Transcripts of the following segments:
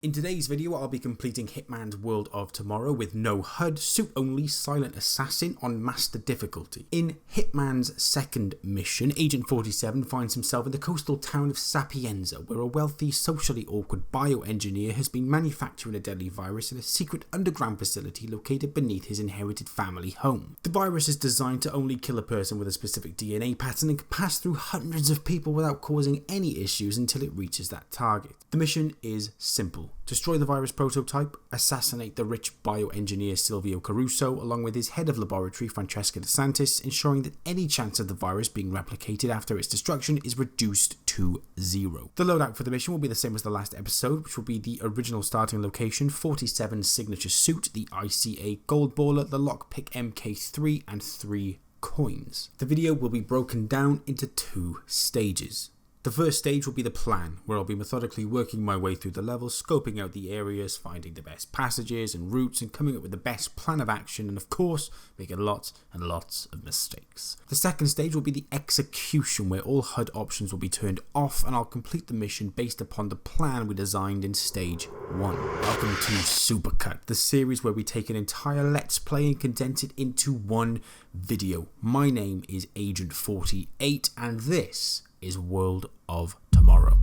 In today's video, I'll be completing Hitman's World of Tomorrow with no HUD, suit-only silent assassin on master difficulty. In Hitman's second mission, Agent 47 finds himself in the coastal town of Sapienza, where a wealthy, socially awkward bioengineer has been manufacturing a deadly virus in a secret underground facility located beneath his inherited family home. The virus is designed to only kill a person with a specific DNA pattern and can pass through hundreds of people without causing any issues until it reaches that target. The mission is simple. Destroy the virus prototype, assassinate the rich bioengineer Silvio Caruso along with his head of laboratory Francesca DeSantis, ensuring that any chance of the virus being replicated after its destruction is reduced to zero. The loadout for the mission will be the same as the last episode, which will be the original starting location, 47's signature suit, the ICA Gold Baller, the Lockpick MK3 and 3 coins. The video will be broken down into 2 stages. The first stage will be the plan, where I'll be methodically working my way through the levels, scoping out the areas, finding the best passages and routes, and coming up with the best plan of action, and of course, making lots and lots of mistakes. The second stage will be the execution, where all HUD options will be turned off, and I'll complete the mission based upon the plan we designed in stage 1. Welcome to Supercut, the series where we take an entire Let's Play and condense it into one video. My name is Agent 48, and this is World of Tomorrow.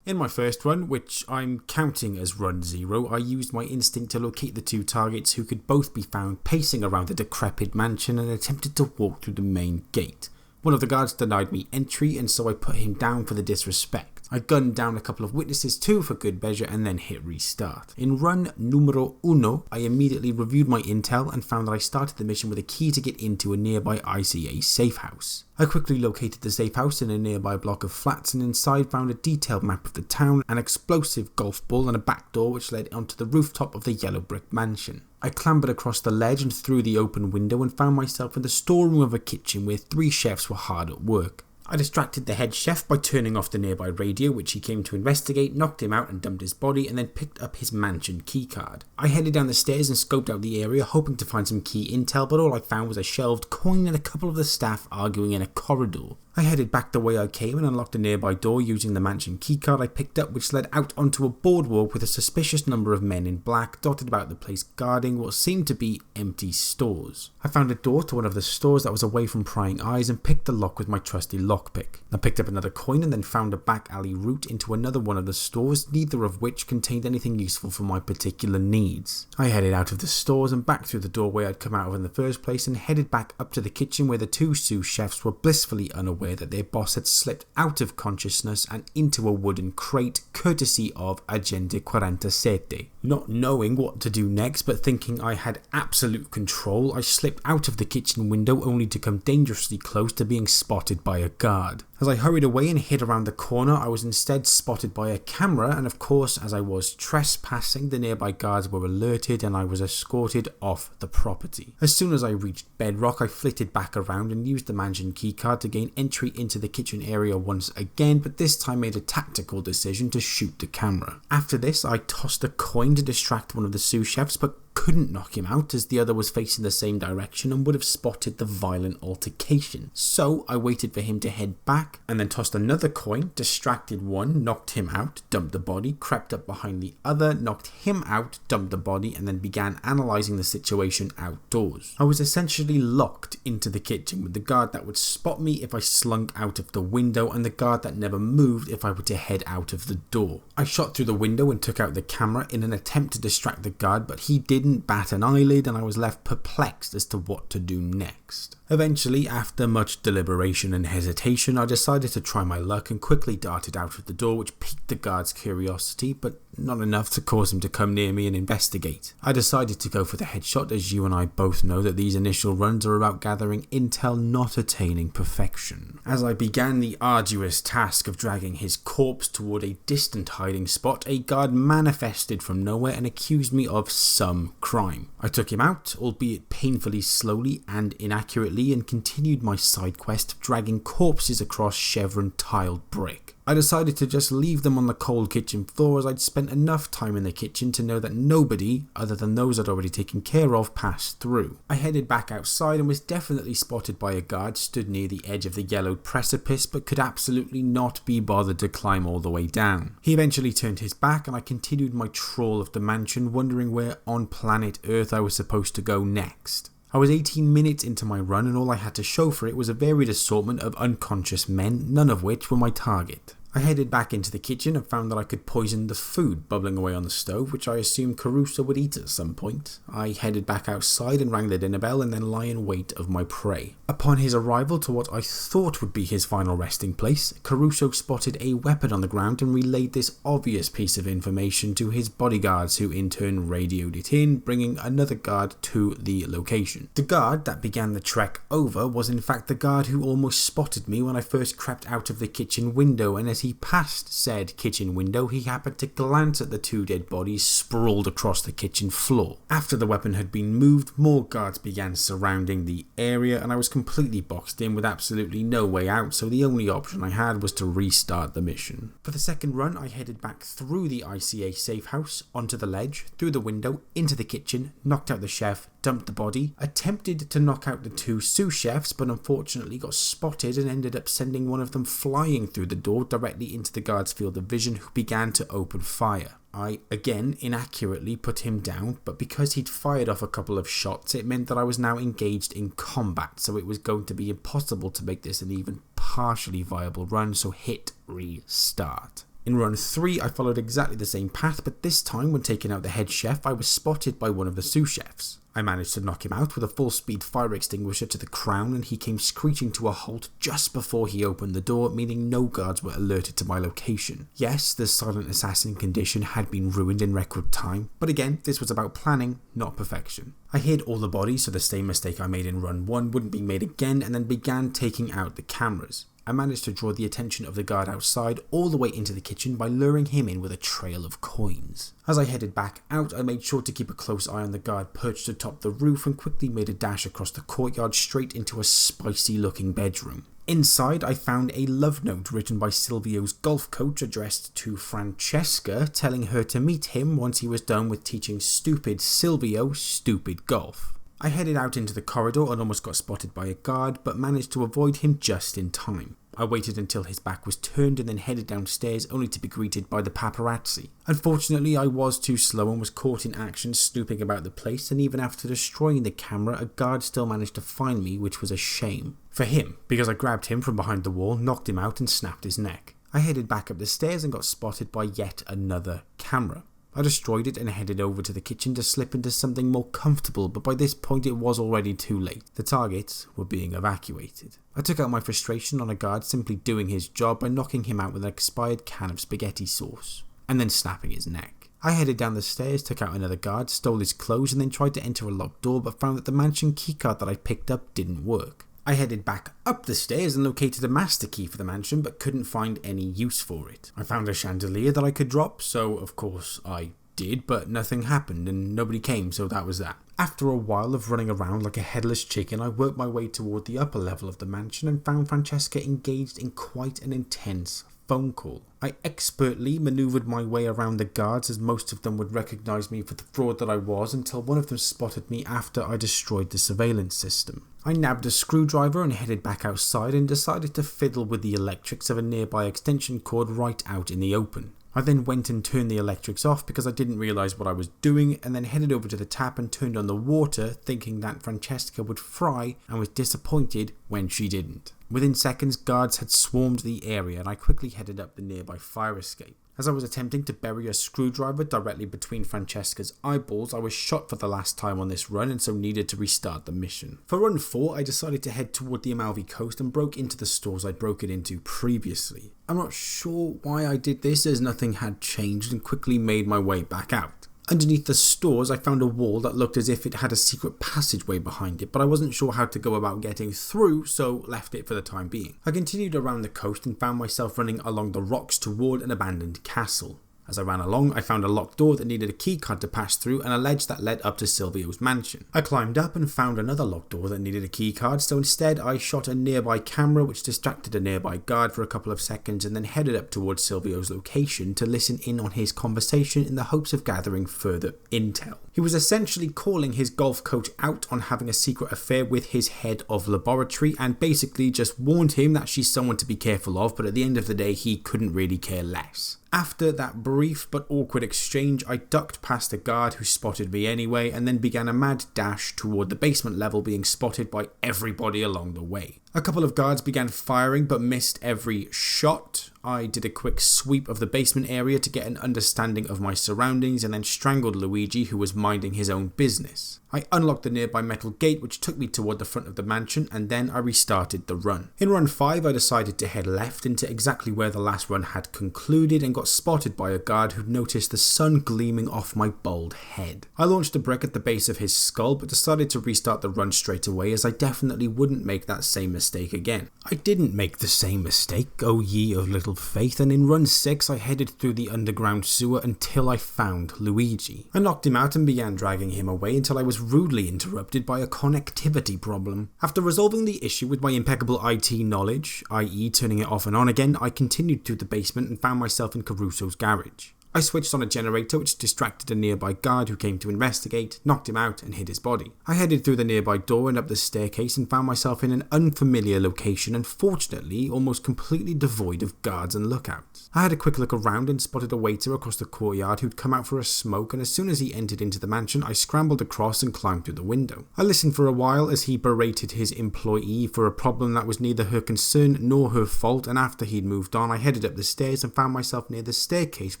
In my first run, which I'm counting as run 0, I used my instinct to locate the 2 targets who could both be found pacing around the decrepit mansion and attempted to walk through the main gate. One of the guards denied me entry, and so I put him down for the disrespect. I gunned down a couple of witnesses too for good measure and then hit restart. In run numero 1, I immediately reviewed my intel and found that I started the mission with a key to get into a nearby ICA safe house. I quickly located the safe house in a nearby block of flats and inside found a detailed map of the town, an explosive golf ball and a back door which led onto the rooftop of the yellow brick mansion. I clambered across the ledge and through the open window and found myself in the storeroom of a kitchen where 3 chefs were hard at work. I distracted the head chef by turning off the nearby radio, which he came to investigate, knocked him out and dumped his body, and then picked up his mansion keycard. I headed down the stairs and scoped out the area, hoping to find some key intel, but all I found was a shelved coin and a couple of the staff arguing in a corridor. I headed back the way I came and unlocked a nearby door using the mansion keycard I picked up, which led out onto a boardwalk with a suspicious number of men in black dotted about the place guarding what seemed to be empty stores. I found a door to one of the stores that was away from prying eyes and picked the lock with my trusty lockpick. I picked up another coin and then found a back alley route into another one of the stores, neither of which contained anything useful for my particular needs. I headed out of the stores and back through the doorway I'd come out of in the first place and headed back up to the kitchen where the 2 sous chefs were blissfully unaware that their boss had slipped out of consciousness and into a wooden crate courtesy of Agente 47. Not knowing what to do next but thinking I had absolute control, I slipped out of the kitchen window only to come dangerously close to being spotted by a guard. As I hurried away and hid around the corner, I was instead spotted by a camera, and of course, as I was trespassing, the nearby guards were alerted and I was escorted off the property. As soon as I reached bedrock, I flitted back around and used the mansion keycard to gain entry into the kitchen area once again, but this time made a tactical decision to shoot the camera. After this, I tossed a coin to distract one of the sous chefs, but couldn't knock him out as the other was facing the same direction and would have spotted the violent altercation. So I waited for him to head back and then tossed another coin, distracted one, knocked him out, dumped the body, crept up behind the other, knocked him out, dumped the body, and then began analysing the situation outdoors. I was essentially locked into the kitchen with the guard that would spot me if I slunk out of the window and the guard that never moved if I were to head out of the door. I shot through the window and took out the camera in an attempt to distract the guard, but he didn't bat an eyelid and I was left perplexed as to what to do next. Eventually, after much deliberation and hesitation, I decided to try my luck and quickly darted out of the door, which piqued the guard's curiosity, but not enough to cause him to come near me and investigate. I decided to go for the headshot, as you and I both know that these initial runs are about gathering intel, not attaining perfection. As I began the arduous task of dragging his corpse toward a distant hiding spot, a guard manifested from nowhere and accused me of some crime. I took him out, albeit painfully slowly and inaccurately, and continued my side quest of dragging corpses across chevron tiled brick. I decided to just leave them on the cold kitchen floor, as I'd spent enough time in the kitchen to know that nobody, other than those I'd already taken care of, passed through. I headed back outside and was definitely spotted by a guard stood near the edge of the yellowed precipice, but could absolutely not be bothered to climb all the way down. He eventually turned his back and I continued my trawl of the mansion, wondering where on planet Earth I was supposed to go next. I was 18 minutes into my run and all I had to show for it was a varied assortment of unconscious men, none of which were my target. I headed back into the kitchen and found that I could poison the food bubbling away on the stove, which I assumed Caruso would eat at some point. I headed back outside and rang the dinner bell and then lie in wait of my prey. Upon his arrival to what I thought would be his final resting place, Caruso spotted a weapon on the ground and relayed this obvious piece of information to his bodyguards, who in turn radioed it in, bringing another guard to the location. The guard that began the trek over was in fact the guard who almost spotted me when I first crept out of the kitchen window, and as he passed said kitchen window, he happened to glance at the two dead bodies sprawled across the kitchen floor. After the weapon had been moved, more guards began surrounding the area and I was completely boxed in with absolutely no way out, so the only option I had was to restart the mission. For the second run, I headed back through the ICA safe house, onto the ledge, through the window, into the kitchen, knocked out the chef, dumped the body, attempted to knock out the two sous chefs, but unfortunately got spotted and ended up sending one of them flying through the door directly into the guard's field of vision, who began to open fire. I again inaccurately put him down, but because he'd fired off a couple of shots, it meant that I was now engaged in combat, so it was going to be impossible to make this an even partially viable run, so hit restart. In run 3, I followed exactly the same path, but this time when taking out the head chef, I was spotted by one of the sous chefs. I managed to knock him out with a full-speed fire extinguisher to the crown, and he came screeching to a halt just before he opened the door, meaning no guards were alerted to my location. Yes, the silent assassin condition had been ruined in record time, but again, this was about planning, not perfection. I hid all the bodies so the same mistake I made in run 1 wouldn't be made again, and then began taking out the cameras. I managed to draw the attention of the guard outside all the way into the kitchen by luring him in with a trail of coins. As I headed back out, I made sure to keep a close eye on the guard perched atop the roof and quickly made a dash across the courtyard straight into a spicy looking bedroom. Inside, I found a love note written by Silvio's golf coach addressed to Francesca, telling her to meet him once he was done with teaching stupid Silvio stupid golf. I headed out into the corridor and almost got spotted by a guard, but managed to avoid him just in time. I waited until his back was turned and then headed downstairs, only to be greeted by the paparazzi. Unfortunately, I was too slow and was caught in action snooping about the place, and even after destroying the camera, a guard still managed to find me, which was a shame. For him, because I grabbed him from behind the wall, knocked him out and snapped his neck. I headed back up the stairs and got spotted by yet another camera. I destroyed it and headed over to the kitchen to slip into something more comfortable, but by this point it was already too late. The targets were being evacuated. I took out my frustration on a guard simply doing his job by knocking him out with an expired can of spaghetti sauce, and then snapping his neck. I headed down the stairs, took out another guard, stole his clothes, and then tried to enter a locked door, but found that the mansion keycard that I picked up didn't work. I headed back up the stairs and located a master key for the mansion, but couldn't find any use for it. I found a chandelier that I could drop, so of course I did, but nothing happened and nobody came, so that was that. After a while of running around like a headless chicken, I worked my way toward the upper level of the mansion and found Francesca engaged in quite an intense phone call. I expertly manoeuvred my way around the guards, as most of them would recognise me for the fraud that I was, until one of them spotted me after I destroyed the surveillance system. I nabbed a screwdriver and headed back outside and decided to fiddle with the electrics of a nearby extension cord right out in the open. I then went and turned the electrics off because I didn't realise what I was doing, and then headed over to the tap and turned on the water, thinking that Francesca would fry, and was disappointed when she didn't. Within seconds, guards had swarmed the area and I quickly headed up the nearby fire escape. As I was attempting to bury a screwdriver directly between Francesca's eyeballs, I was shot for the last time on this run and so needed to restart the mission. For run 4, I decided to head toward the Amalfi Coast and broke into the stores I'd broken into previously. I'm not sure why I did this, as nothing had changed, and quickly made my way back out. Underneath the stores, I found a wall that looked as if it had a secret passageway behind it, but I wasn't sure how to go about getting through, so left it for the time being. I continued around the coast and found myself running along the rocks toward an abandoned castle. As I ran along, I found a locked door that needed a keycard to pass through and a ledge that led up to Silvio's mansion. I climbed up and found another locked door that needed a keycard, so instead I shot a nearby camera which distracted a nearby guard for a couple of seconds and then headed up towards Silvio's location to listen in on his conversation in the hopes of gathering further intel. He was essentially calling his golf coach out on having a secret affair with his head of laboratory and basically just warned him that she's someone to be careful of, but at the end of the day he couldn't really care less. After that brief but awkward exchange, I ducked past a guard who spotted me anyway and then began a mad dash toward the basement level, being spotted by everybody along the way. A couple of guards began firing but missed every shot. I did a quick sweep of the basement area to get an understanding of my surroundings and then strangled Luigi, who was minding his own business. I unlocked the nearby metal gate which took me toward the front of the mansion, and then I restarted the run. In run 5 I decided to head left into exactly where the last run had concluded and got spotted by a guard who noticed the sun gleaming off my bald head. I launched a brick at the base of his skull but decided to restart the run straight away, as I definitely wouldn't make that same mistake again. I didn't make the same mistake, oh ye of little faith, and in run 6 I headed through the underground sewer until I found Luigi. I knocked him out and began dragging him away until I was rudely interrupted by a connectivity problem. After resolving the issue with my impeccable IT knowledge, i.e. turning it off and on again, I continued through the basement and found myself in Caruso's garage. I switched on a generator which distracted a nearby guard who came to investigate, knocked him out and hid his body. I headed through the nearby door and up the staircase and found myself in an unfamiliar location, and fortunately almost completely devoid of guards and lookouts. I had a quick look around and spotted a waiter across the courtyard who'd come out for a smoke, and as soon as he entered into the mansion I scrambled across and climbed through the window. I listened for a while as he berated his employee for a problem that was neither her concern nor her fault, and after he'd moved on I headed up the stairs and found myself near the staircase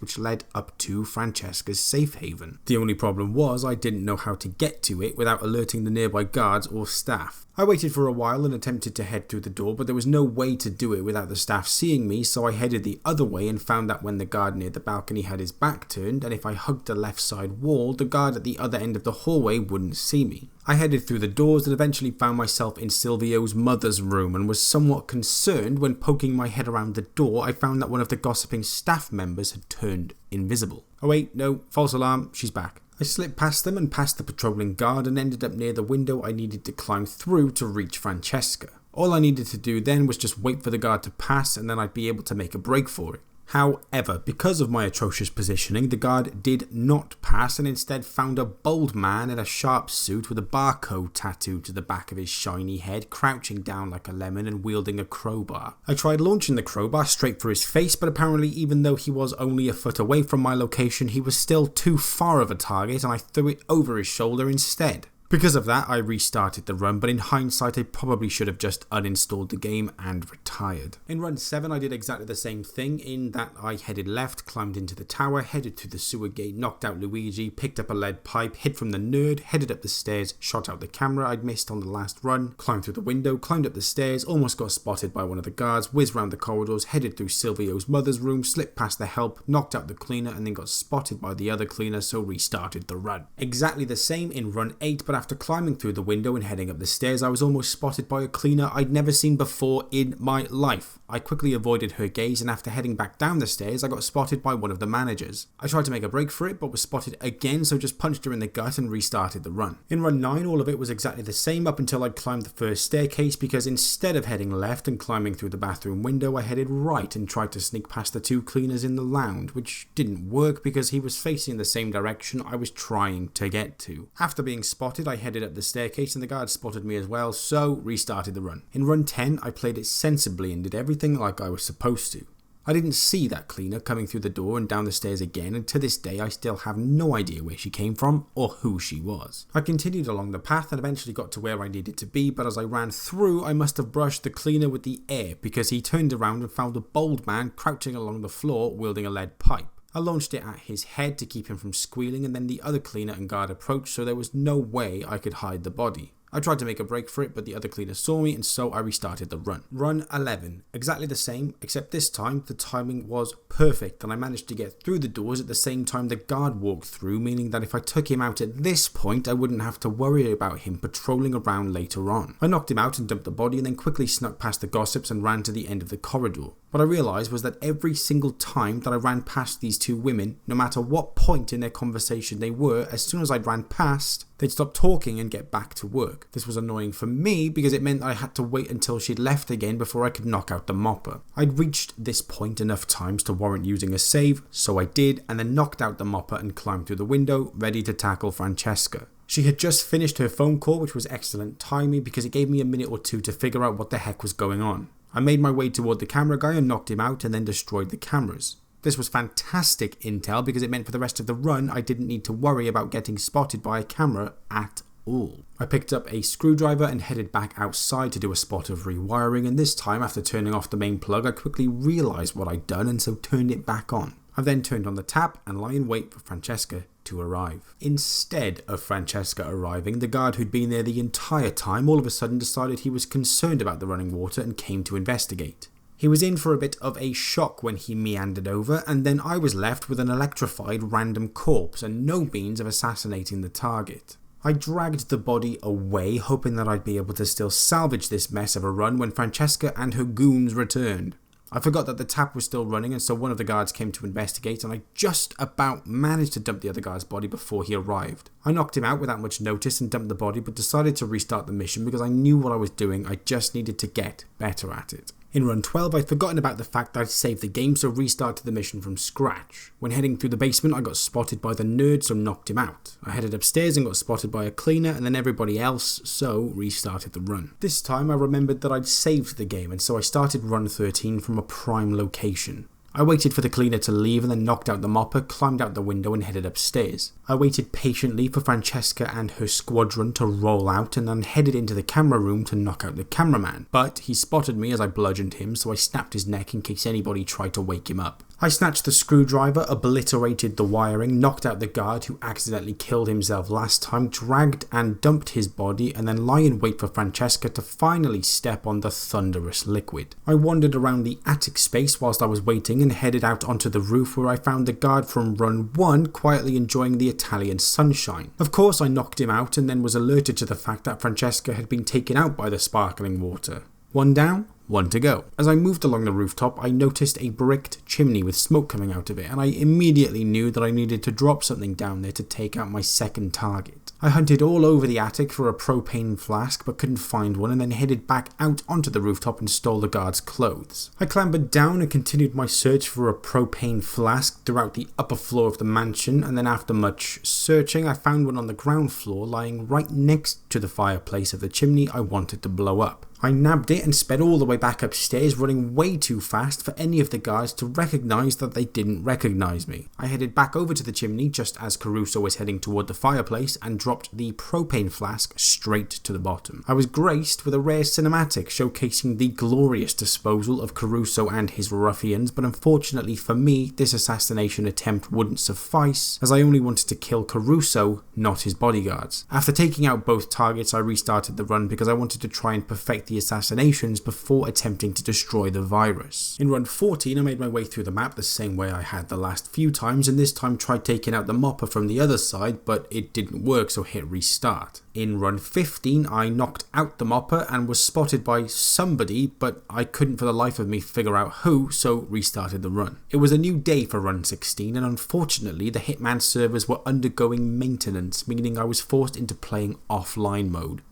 which led up to Francesca's safe haven. The only problem was I didn't know how to get to it without alerting the nearby guards or staff. I waited for a while and attempted to head through the door, but there was no way to do it without the staff seeing me, so I headed the other way and found that when the guard near the balcony had his back turned, and if I hugged the left side wall, the guard at the other end of the hallway wouldn't see me. I headed through the doors and eventually found myself in Silvio's mother's room and was somewhat concerned when, poking my head around the door, I found that one of the gossiping staff members had turned invisible. Oh wait, no, false alarm, she's back. I slipped past them and past the patrolling guard and ended up near the window I needed to climb through to reach Francesca. All I needed to do then was just wait for the guard to pass and then I'd be able to make a break for it. However, because of my atrocious positioning, the guard did not pass and instead found a bald man in a sharp suit with a barcode tattooed to the back of his shiny head, crouching down like a lemon and wielding a crowbar. I tried launching the crowbar straight for his face, but apparently even though he was only a foot away from my location, he was still too far of a target and I threw it over his shoulder instead. Because of that, I restarted the run, but in hindsight I probably should have just uninstalled the game and retired. In run 7 I did exactly the same thing, in that I headed left, climbed into the tower, headed through the sewer gate, knocked out Luigi, picked up a lead pipe, hid from the nerd, headed up the stairs, shot out the camera I'd missed on the last run, climbed through the window, climbed up the stairs, almost got spotted by one of the guards, whizzed round the corridors, headed through Silvio's mother's room, slipped past the help, knocked out the cleaner and then got spotted by the other cleaner, so restarted the run. Exactly the same in run 8, but after climbing through the window and heading up the stairs, I was almost spotted by a cleaner I'd never seen before in my life. I quickly avoided her gaze, and after heading back down the stairs, I got spotted by one of the managers. I tried to make a break for it, but was spotted again, so just punched her in the gut and restarted the run. In run 9, all of it was exactly the same up until I'd climbed the first staircase, because instead of heading left and climbing through the bathroom window, I headed right and tried to sneak past the two cleaners in the lounge, which didn't work because he was facing the same direction I was trying to get to. After being spotted, I headed up the staircase and the guard spotted me as well, so restarted the run. In run 10, I played it sensibly and did everything like I was supposed to. I didn't see that cleaner coming through the door and down the stairs again, and to this day I still have no idea where she came from or who she was. I continued along the path and eventually got to where I needed to be, but as I ran through I must have brushed the cleaner with the air because he turned around and found a bald man crouching along the floor wielding a lead pipe. I launched it at his head to keep him from squealing, and then the other cleaner and guard approached, so there was no way I could hide the body. I tried to make a break for it, but the other cleaner saw me, and so I restarted the run. Run 11. Exactly the same, except this time the timing was perfect, and I managed to get through the doors at the same time the guard walked through, meaning that if I took him out at this point, I wouldn't have to worry about him patrolling around later on. I knocked him out and dumped the body, and then quickly snuck past the gossips and ran to the end of the corridor. What I realised was that every single time that I ran past these two women, no matter what point in their conversation they were, as soon as I ran past, they'd stop talking and get back to work. This was annoying for me because it meant I had to wait until she'd left again before I could knock out the mopper. I'd reached this point enough times to warrant using a save, so I did, and then knocked out the mopper and climbed through the window, ready to tackle Francesca. She had just finished her phone call, which was excellent timing because it gave me a minute or two to figure out what the heck was going on. I made my way toward the camera guy and knocked him out and then destroyed the cameras. This was fantastic intel because it meant for the rest of the run I didn't need to worry about getting spotted by a camera at all. I picked up a screwdriver and headed back outside to do a spot of rewiring, and this time after turning off the main plug I quickly realised what I'd done and so turned it back on. I then turned on the tap and lie in wait for Francesca to arrive. Instead of Francesca arriving, the guard who'd been there the entire time all of a sudden decided he was concerned about the running water and came to investigate. He was in for a bit of a shock when he meandered over, and then I was left with an electrified random corpse and no means of assassinating the target. I dragged the body away, hoping that I'd be able to still salvage this mess of a run when Francesca and her goons returned. I forgot that the tap was still running, and so one of the guards came to investigate, and I just about managed to dump the other guy's body before he arrived. I knocked him out without much notice and dumped the body, but decided to restart the mission because I knew what I was doing. I just needed to get better at it. In run 12, I'd forgotten about the fact that I'd saved the game, so restarted the mission from scratch. When heading through the basement, I got spotted by the nerd, so knocked him out. I headed upstairs and got spotted by a cleaner, and then everybody else, so restarted the run. This time I remembered that I'd saved the game, and so I started run 13 from a prime location. I waited for the cleaner to leave and then knocked out the mopper, climbed out the window and headed upstairs. I waited patiently for Francesca and her squadron to roll out and then headed into the camera room to knock out the cameraman. But he spotted me as I bludgeoned him, so I snapped his neck in case anybody tried to wake him up. I snatched the screwdriver, obliterated the wiring, knocked out the guard who accidentally killed himself last time, dragged and dumped his body, and then lie in wait for Francesca to finally step on the thunderous liquid. I wandered around the attic space whilst I was waiting and headed out onto the roof where I found the guard from run 1 quietly enjoying the Italian sunshine. Of course I knocked him out and then was alerted to the fact that Francesca had been taken out by the sparkling water. One down, one to go. As I moved along the rooftop, I noticed a bricked chimney with smoke coming out of it, and I immediately knew that I needed to drop something down there to take out my second target. I hunted all over the attic for a propane flask but couldn't find one, and then headed back out onto the rooftop and stole the guard's clothes. I clambered down and continued my search for a propane flask throughout the upper floor of the mansion, and then after much searching I found one on the ground floor lying right next to the fireplace of the chimney I wanted to blow up. I nabbed it and sped all the way back upstairs, running way too fast for any of the guards to recognise that they didn't recognise me. I headed back over to the chimney just as Caruso was heading toward the fireplace and dropped the propane flask straight to the bottom. I was graced with a rare cinematic showcasing the glorious disposal of Caruso and his ruffians, but unfortunately for me, this assassination attempt wouldn't suffice as I only wanted to kill Caruso, not his bodyguards. After taking out both targets, I restarted the run because I wanted to try and perfect the assassinations before attempting to destroy the virus. In run 14 I made my way through the map the same way I had the last few times, and this time tried taking out the mopper from the other side, but it didn't work, so hit restart. In run 15 I knocked out the mopper and was spotted by somebody, but I couldn't for the life of me figure out who, so restarted the run. It was a new day for run 16, and unfortunately the Hitman servers were undergoing maintenance, meaning I was forced into playing offline mode.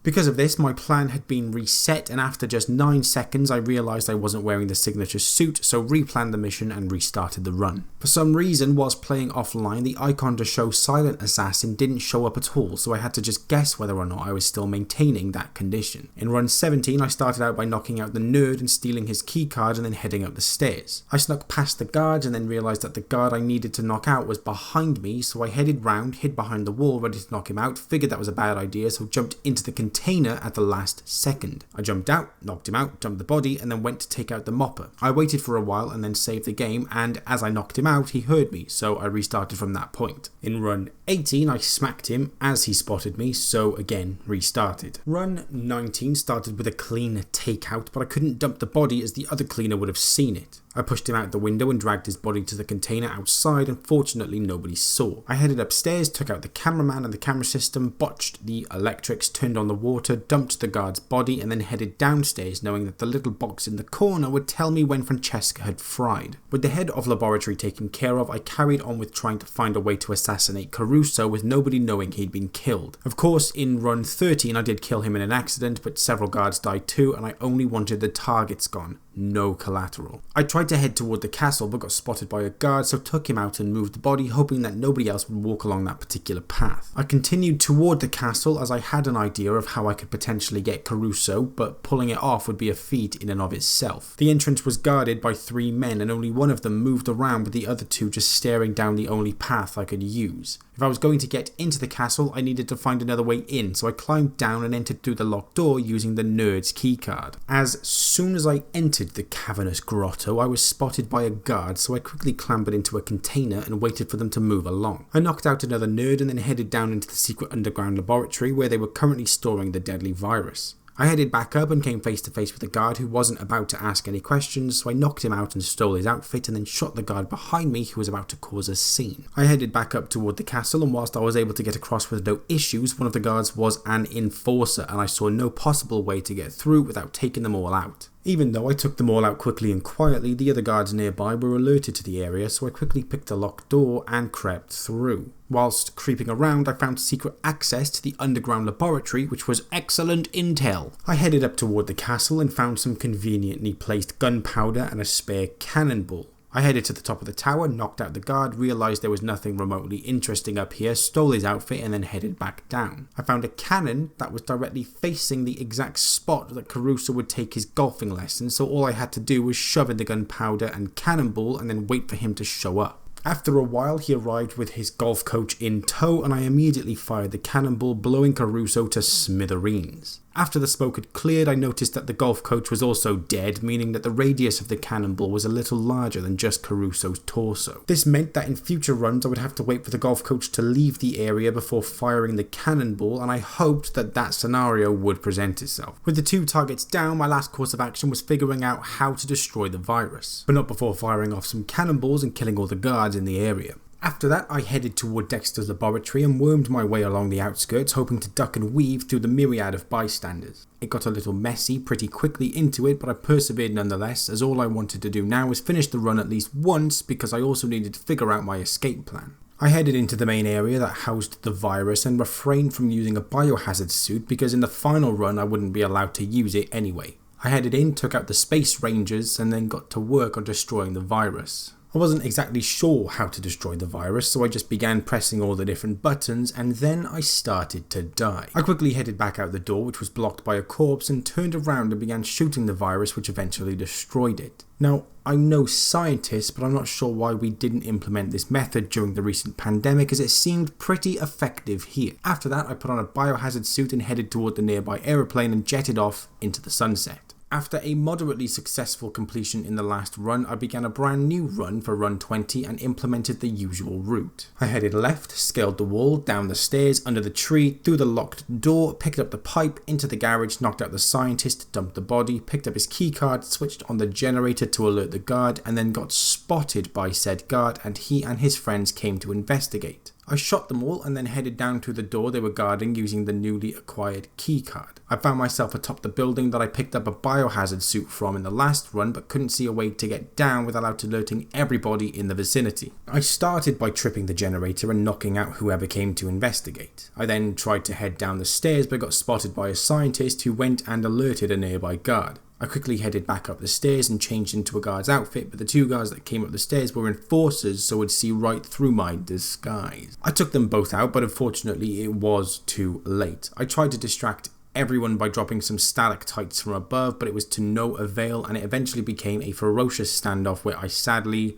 Because of this, my plan had been reset, and after just 9 seconds I realised I wasn't wearing the signature suit, so replanned the mission and restarted the run. For some reason, whilst playing offline, the icon to show Silent Assassin didn't show up at all, so I had to just guess whether or not I was still maintaining that condition. In run 17 I started out by knocking out the nerd and stealing his keycard and then heading up the stairs. I snuck past the guards and then realised that the guard I needed to knock out was behind me, so I headed round, hid behind the wall ready to knock him out, figured that was a bad idea, so jumped into the container at the last second. I jumped out, knocked him out, dumped the body, and then went to take out the mopper. I waited for a while and then saved the game, and as I knocked him out he heard me, so I restarted from that point. In run 18 I smacked him as he spotted me, so again restarted. Run 19 started with a clean takeout, but I couldn't dump the body as the other cleaner would have seen it. I pushed him out the window and dragged his body to the container outside, and fortunately nobody saw. I headed upstairs, took out the cameraman and the camera system, botched the electrics, turned on the water, dumped the guard's body, and then headed downstairs knowing that the little box in the corner would tell me when Francesca had fried. With the head of laboratory taken care of, I carried on with trying to find a way to assassinate Caruso with nobody knowing he'd been killed. Of course, in run 13 I did kill him in an accident, but several guards died too, and I only wanted the targets gone. No collateral. I tried to head toward the castle but got spotted by a guard, so took him out and moved the body, hoping that nobody else would walk along that particular path. I continued toward the castle as I had an idea of how I could potentially get Caruso, but pulling it off would be a feat in and of itself. The entrance was guarded by 3 men and only one of them moved around, with the other 2 just staring down the only path I could use. If I was going to get into the castle, I needed to find another way in, so I climbed down and entered through the locked door using the nerd's keycard. As soon as I entered the cavernous grotto, I was spotted by a guard, so I quickly clambered into a container and waited for them to move along. I knocked out another nerd and then headed down into the secret underground laboratory where they were currently storing the deadly virus. I headed back up and came face to face with a guard who wasn't about to ask any questions, so I knocked him out and stole his outfit and then shot the guard behind me who was about to cause a scene. I headed back up toward the castle, and whilst I was able to get across with no issues, one of the guards was an enforcer and I saw no possible way to get through without taking them all out. Even though I took them all out quickly and quietly, the other guards nearby were alerted to the area, so I quickly picked a locked door and crept through. Whilst creeping around, I found secret access to the underground laboratory, which was excellent intel. I headed up toward the castle and found some conveniently placed gunpowder and a spare cannonball. I headed to the top of the tower, knocked out the guard, realised there was nothing remotely interesting up here, stole his outfit and then headed back down. I found a cannon that was directly facing the exact spot that Caruso would take his golfing lesson, so all I had to do was shove in the gunpowder and cannonball and then wait for him to show up. After a while he arrived with his golf coach in tow and I immediately fired the cannonball, blowing Caruso to smithereens. After the smoke had cleared, I noticed that the golf coach was also dead, meaning that the radius of the cannonball was a little larger than just Caruso's torso. This meant that in future runs I would have to wait for the golf coach to leave the area before firing the cannonball, and I hoped that that scenario would present itself. With the 2 targets down, my last course of action was figuring out how to destroy the virus, but not before firing off some cannonballs and killing all the guards in the area. After that, I headed toward Dexter's laboratory and wormed my way along the outskirts, hoping to duck and weave through the myriad of bystanders. It got a little messy pretty quickly into it, but I persevered nonetheless, as all I wanted to do now was finish the run at least once, because I also needed to figure out my escape plan. I headed into the main area that housed the virus and refrained from using a biohazard suit, because in the final run I wouldn't be allowed to use it anyway. I headed in, took out the Space Rangers, and then got to work on destroying the virus. I wasn't exactly sure how to destroy the virus, so I just began pressing all the different buttons, and then I started to die. I quickly headed back out the door, which was blocked by a corpse, and turned around and began shooting the virus, which eventually destroyed it. Now, I'm no scientist, but I'm not sure why we didn't implement this method during the recent pandemic, as it seemed pretty effective here. After that, I put on a biohazard suit and headed toward the nearby aeroplane and jetted off into the sunset. After a moderately successful completion in the last run, I began a brand new run for run 20 and implemented the usual route. I headed left, scaled the wall, down the stairs, under the tree, through the locked door, picked up the pipe, into the garage, knocked out the scientist, dumped the body, picked up his keycard, switched on the generator to alert the guard, and then got spotted by said guard, and he and his friends came to investigate. I shot them all and then headed down to the door they were guarding using the newly acquired keycard. I found myself atop the building that I picked up a biohazard suit from in the last run, but couldn't see a way to get down without alerting everybody in the vicinity. I started by tripping the generator and knocking out whoever came to investigate. I then tried to head down the stairs but got spotted by a scientist who went and alerted a nearby guard. I quickly headed back up the stairs and changed into a guard's outfit, but the 2 guards that came up the stairs were enforcers, so would see right through my disguise. I took them both out, but unfortunately it was too late. I tried to distract everyone by dropping some stalactites from above, but it was to no avail, and it eventually became a ferocious standoff where I sadly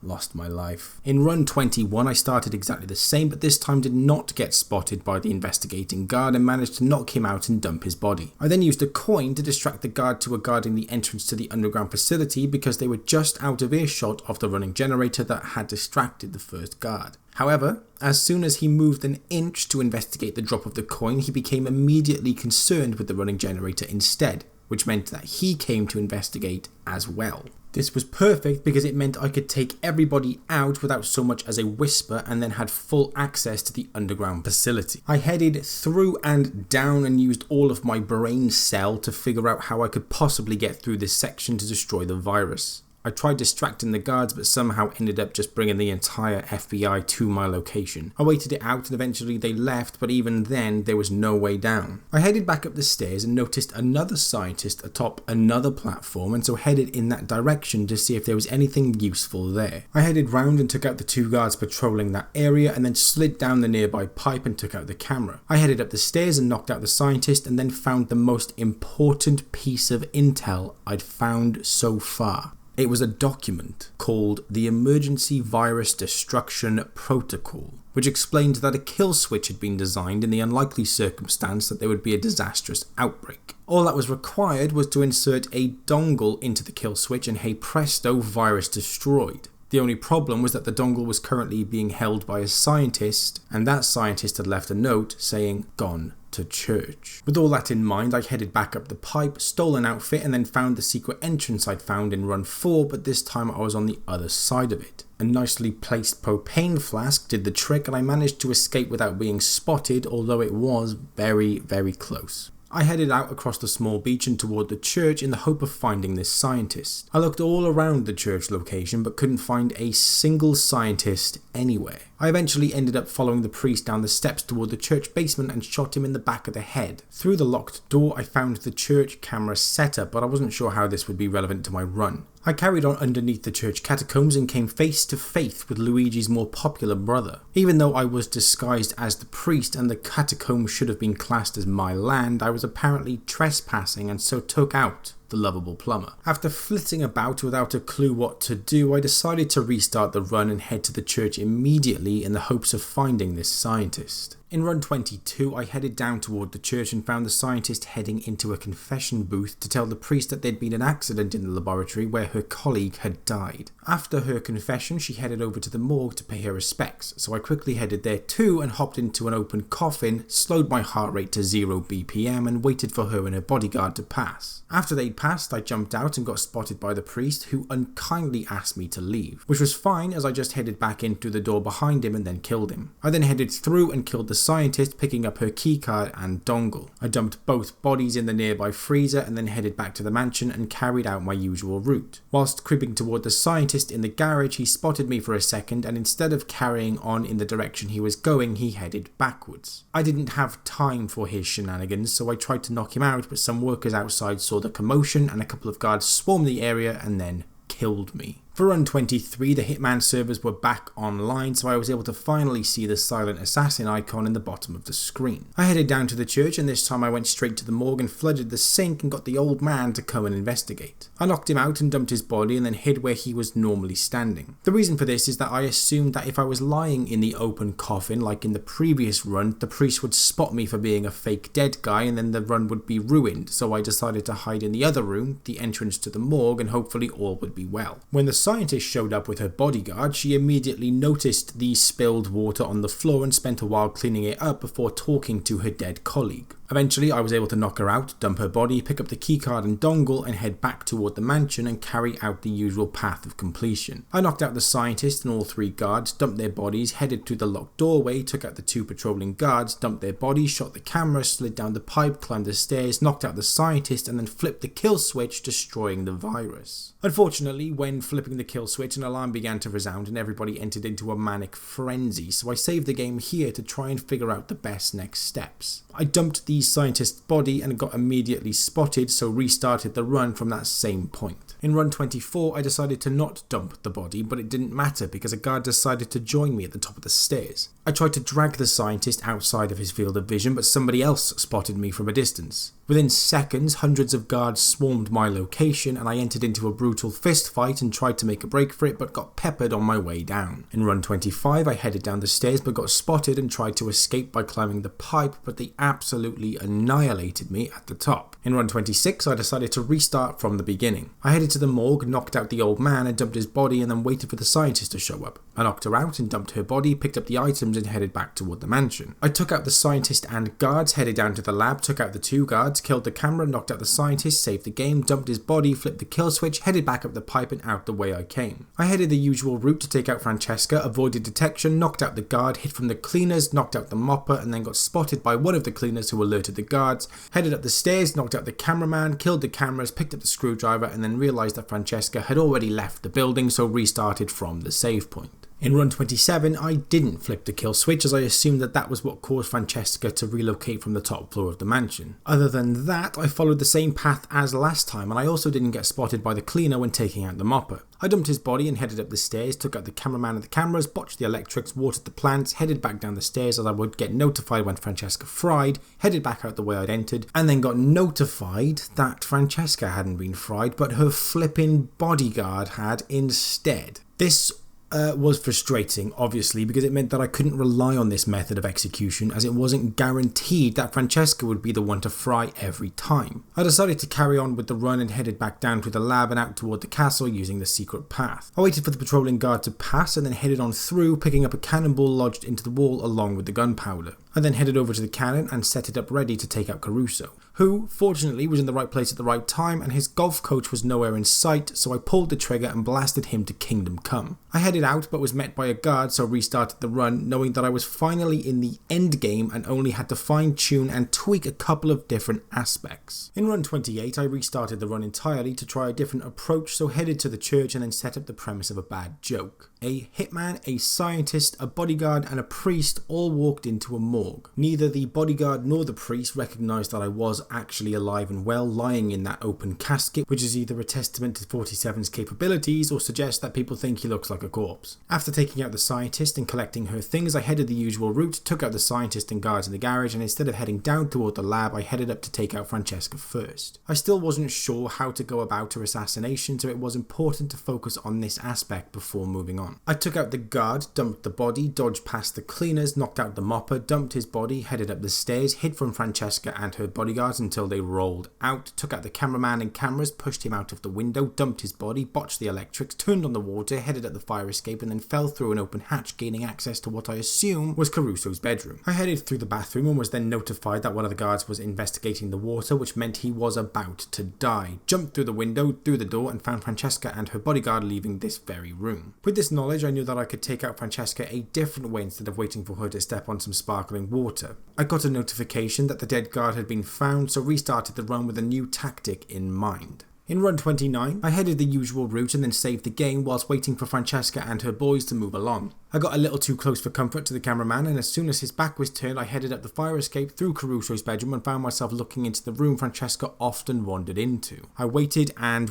lost my life. In run 21 I started exactly the same, but this time did not get spotted by the investigating guard and managed to knock him out and dump his body. I then used a coin to distract the guard who were guarding the entrance to the underground facility, because they were just out of earshot of the running generator that had distracted the first guard. However, as soon as he moved an inch to investigate the drop of the coin, he became immediately concerned with the running generator instead, which meant that he came to investigate as well. This was perfect because it meant I could take everybody out without so much as a whisper and then had full access to the underground facility. I headed through and down and used all of my brain cell to figure out how I could possibly get through this section to destroy the virus. I tried distracting the guards but somehow ended up just bringing the entire FBI to my location. I waited it out and eventually they left, but even then there was no way down. I headed back up the stairs and noticed another scientist atop another platform, and so headed in that direction to see if there was anything useful there. I headed round and took out the 2 guards patrolling that area and then slid down the nearby pipe and took out the camera. I headed up the stairs and knocked out the scientist and then found the most important piece of intel I'd found so far. It was a document called the Emergency Virus Destruction Protocol, which explained that a kill switch had been designed in the unlikely circumstance that there would be a disastrous outbreak. All that was required was to insert a dongle into the kill switch and hey presto, virus destroyed. The only problem was that the dongle was currently being held by a scientist, and that scientist had left a note saying, "Gone to church." With all that in mind, I headed back up the pipe, stole an outfit, and then found the secret entrance I'd found in run 4, but this time I was on the other side of it. A nicely placed propane flask did the trick, and I managed to escape without being spotted, although it was very, very close. I headed out across the small beach and toward the church in the hope of finding this scientist. I looked all around the church location but couldn't find a single scientist anywhere. I eventually ended up following the priest down the steps toward the church basement and shot him in the back of the head. Through the locked door I found the church camera setup, but I wasn't sure how this would be relevant to my run. I carried on underneath the church catacombs and came face to face with Luigi's more popular brother. Even though I was disguised as the priest and the catacombs should have been classed as my land, I was apparently trespassing and so took out the lovable plumber. After flitting about without a clue what to do, I decided to restart the run and head to the church immediately in the hopes of finding this scientist. In run 22, I headed down toward the church and found the scientist heading into a confession booth to tell the priest that there'd been an accident in the laboratory where her colleague had died. After her confession, she headed over to the morgue to pay her respects, so I quickly headed there too and hopped into an open coffin, slowed my heart rate to 0 BPM and waited for her and her bodyguard to pass. After they'd passed, I jumped out and got spotted by the priest, who unkindly asked me to leave, which was fine as I just headed back in through the door behind him and then killed him. I then headed through and killed the scientist, picking up her keycard and dongle. I dumped both bodies in the nearby freezer and then headed back to the mansion and carried out my usual route. Whilst creeping toward the scientist in the garage, he spotted me for a second and instead of carrying on in the direction he was going, he headed backwards. I didn't have time for his shenanigans, so I tried to knock him out, but some workers outside saw the commotion and a couple of guards swarmed the area and then killed me. For run 23, the Hitman servers were back online, so I was able to finally see the silent assassin icon in the bottom of the screen. I headed down to the church and this time I went straight to the morgue and flooded the sink and got the old man to come and investigate. I knocked him out and dumped his body and then hid where he was normally standing. The reason for this is that I assumed that if I was lying in the open coffin like in the previous run, the priest would spot me for being a fake dead guy and then the run would be ruined, so I decided to hide in the other room, the entrance to the morgue, and hopefully all would be well. When the scientist showed up with her bodyguard, she immediately noticed the spilled water on the floor and spent a while cleaning it up before talking to her dead colleague. Eventually I was able to knock her out, dump her body, pick up the keycard and dongle and head back toward the mansion and carry out the usual path of completion. I knocked out the scientist and all 3 guards, dumped their bodies, headed through the locked doorway, took out the 2 patrolling guards, dumped their bodies, shot the camera, slid down the pipe, climbed the stairs, knocked out the scientist and then flipped the kill switch, destroying the virus. Unfortunately, when flipping the kill switch, an alarm began to resound and everybody entered into a manic frenzy, so I saved the game here to try and figure out the best next steps. I dumped the scientist's body and got immediately spotted, so restarted the run from that same point. In run 24, I decided to not dump the body, but it didn't matter because a guard decided to join me at the top of the stairs. I tried to drag the scientist outside of his field of vision, but somebody else spotted me from a distance. Within seconds, hundreds of guards swarmed my location and I entered into a brutal fist fight and tried to make a break for it, but got peppered on my way down. In run 25, I headed down the stairs but got spotted and tried to escape by climbing the pipe, but they absolutely annihilated me at the top. In run 26, I decided to restart from the beginning. I headed to the morgue, knocked out the old man and dumped his body, and then waited for the scientist to show up. I knocked her out and dumped her body, picked up the items and headed back toward the mansion. I took out the scientist and guards, headed down to the lab, took out the 2 guards, killed the camera, knocked out the scientist, saved the game, dumped his body, flipped the kill switch, headed back up the pipe and out the way I came. I headed the usual route to take out Francesca, avoided detection, knocked out the guard, hid from the cleaners, knocked out the mopper, and then got spotted by one of the cleaners who alerted the guards, headed up the stairs, knocked out the cameraman, killed the cameras, picked up the screwdriver, and then realised that Francesca had already left the building, so restarted from the save point. In run 27, I didn't flip the kill switch, as I assumed that was what caused Francesca to relocate from the top floor of the mansion. Other than that, I followed the same path as last time, and I also didn't get spotted by the cleaner when taking out the mopper. I dumped his body and headed up the stairs, took out the cameraman and the cameras, botched the electrics, watered the plants, headed back down the stairs as I would get notified when Francesca fried, headed back out the way I'd entered, and then got notified that Francesca hadn't been fried, but her flipping bodyguard had instead. This was frustrating, obviously, because it meant that I couldn't rely on this method of execution, as it wasn't guaranteed that Francesca would be the one to fry every time. I decided to carry on with the run and headed back down to the lab and out toward the castle using the secret path. I waited for the patrolling guard to pass and then headed on through, picking up a cannonball lodged into the wall along with the gunpowder. I then headed over to the cannon and set it up ready to take out Caruso, who, fortunately, was in the right place at the right time, and his golf coach was nowhere in sight, so I pulled the trigger and blasted him to Kingdom Come. I headed out but was met by a guard, so restarted the run, knowing that I was finally in the end game and only had to fine tune and tweak a couple of different aspects. In run 28, I restarted the run entirely to try a different approach, so headed to the church and then set up the premise of a bad joke. A hitman, a scientist, a bodyguard and a priest all walked into a morgue. Neither the bodyguard nor the priest recognised that I was actually alive and well, lying in that open casket, which is either a testament to 47's capabilities or suggests that people think he looks like a corpse. After taking out the scientist and collecting her things, I headed the usual route, took out the scientist and guards in the garage, and instead of heading down toward the lab, I headed up to take out Francesca first. I still wasn't sure how to go about her assassination, so it was important to focus on this aspect before moving on. I took out the guard, dumped the body, dodged past the cleaners, knocked out the mopper, dumped his body, headed up the stairs, hid from Francesca and her bodyguards until they rolled out, took out the cameraman and cameras, pushed him out of the window, dumped his body, botched the electrics, turned on the water, headed up the fire escape and then fell through an open hatch, gaining access to what I assume was Caruso's bedroom. I headed through the bathroom and was then notified that one of the guards was investigating the water, which meant he was about to die. Jumped through the window, through the door and found Francesca and her bodyguard leaving this very room. With this knowledge, I knew that I could take out Francesca a different way instead of waiting for her to step on some sparkling water. I got a notification that the dead guard had been found, so restarted the run with a new tactic in mind. In run 29, I headed the usual route and then saved the game whilst waiting for Francesca and her boys to move along. I got a little too close for comfort to the cameraman, and as soon as his back was turned, I headed up the fire escape through Caruso's bedroom and found myself looking into the room Francesca often wandered into. I waited and